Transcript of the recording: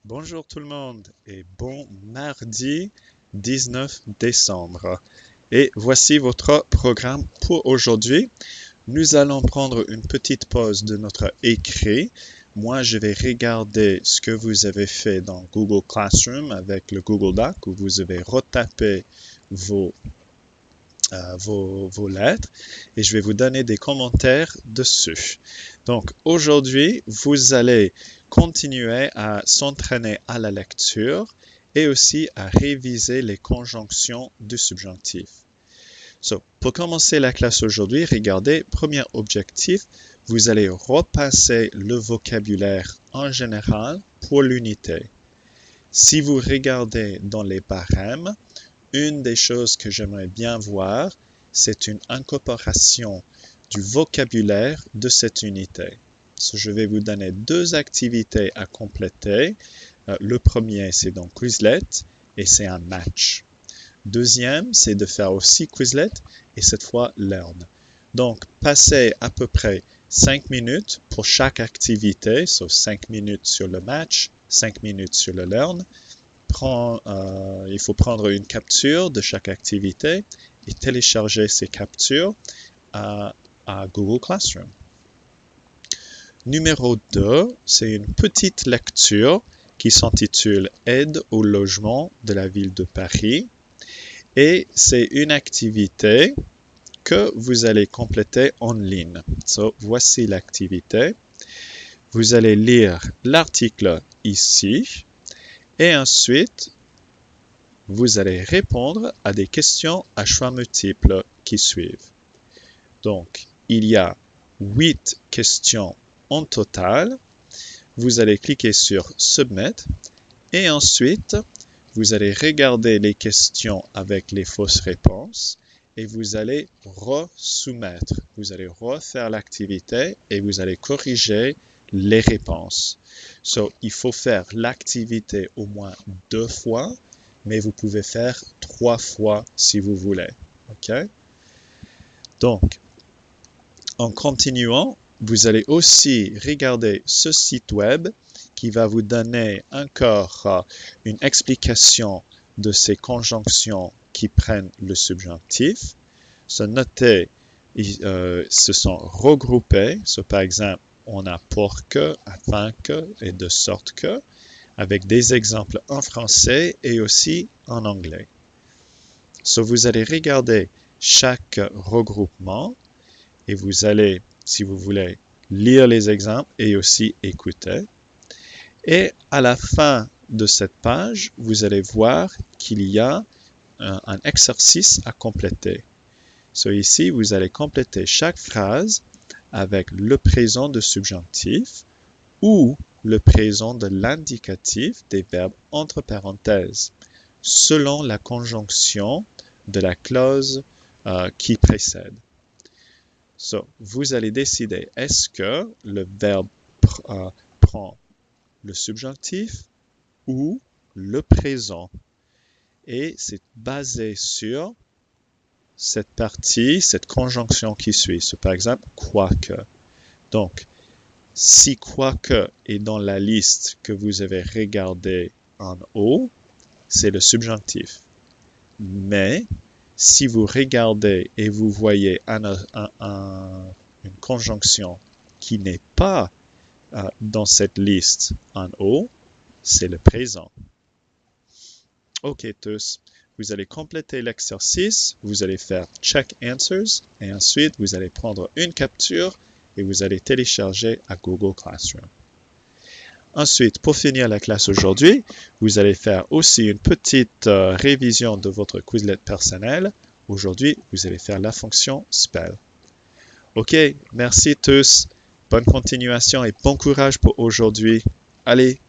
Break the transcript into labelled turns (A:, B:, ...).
A: Bonjour tout le monde et bon mardi 19 décembre. Et voici votre programme pour aujourd'hui. Nous allons prendre une petite pause de notre écrit. Moi, je vais regarder ce que vous avez fait dans Google Classroom avec le Google Doc où vous avez retapé vos lettres et je vais vous donner des commentaires dessus. Donc aujourd'hui, vous allez continuer à s'entraîner à la lecture et aussi à réviser les conjonctions du subjonctif. Pour commencer la classe aujourd'hui, regardez, premier objectif, vous allez repasser le vocabulaire en général pour l'unité. Si vous regardez dans les barèmes, une des choses que j'aimerais bien voir, c'est une incorporation du vocabulaire de cette unité. Je vais vous donner deux activités à compléter. Le premier, c'est donc Quizlet et c'est un match. Deuxième, c'est de faire aussi Quizlet et cette fois Learn. Donc, passez à peu près 5 minutes pour chaque activité, 5 minutes sur le match, 5 minutes sur le Learn. Il faut prendre une capture de chaque activité et télécharger ces captures à Google Classroom. Numéro 2, c'est une petite lecture qui s'intitule « Aide au logement de la ville de Paris » et c'est une activité que vous allez compléter en ligne. Voici l'activité. Vous allez lire l'article ici. Et ensuite, vous allez répondre à des questions à choix multiples qui suivent. Donc, il y a 8 questions en total. Vous allez cliquer sur Submit et ensuite, vous allez regarder les questions avec les fausses réponses et vous allez resoumettre. Vous allez refaire l'activité et vous allez corriger les réponses. Il faut faire l'activité au moins 2 fois, mais vous pouvez faire 3 fois si vous voulez. OK? Donc, en continuant, vous allez aussi regarder ce site web qui va vous donner encore une explication de ces conjonctions qui prennent le subjonctif. Notez, se sont regroupés. Par exemple, on a pour que, afin que et de sorte que, avec des exemples en français et aussi en anglais. Vous allez regarder chaque regroupement et vous allez, si vous voulez, lire les exemples et aussi écouter. Et à la fin de cette page, vous allez voir qu'il y a un exercice à compléter. Ici, vous allez compléter chaque phrase avec le présent de subjonctif ou le présent de l'indicatif des verbes entre parenthèses, selon la conjonction de la clause qui précède. Vous allez décider, est-ce que le verbe prend le subjonctif ou le présent? Et c'est basé sur cette partie, cette conjonction qui suit. Par exemple, quoique. Donc, si quoique est dans la liste que vous avez regardée en haut, c'est le subjonctif. Mais, si vous regardez et vous voyez une conjonction qui n'est pas dans cette liste en haut, c'est le présent. OK tous, vous allez compléter l'exercice, vous allez faire check answers et ensuite vous allez prendre une capture et vous allez télécharger à Google Classroom. Ensuite, pour finir la classe aujourd'hui, vous allez faire aussi une petite révision de votre Quizlet personnel. Aujourd'hui, vous allez faire la fonction spell. OK, merci tous. Bonne continuation et bon courage pour aujourd'hui. Allez,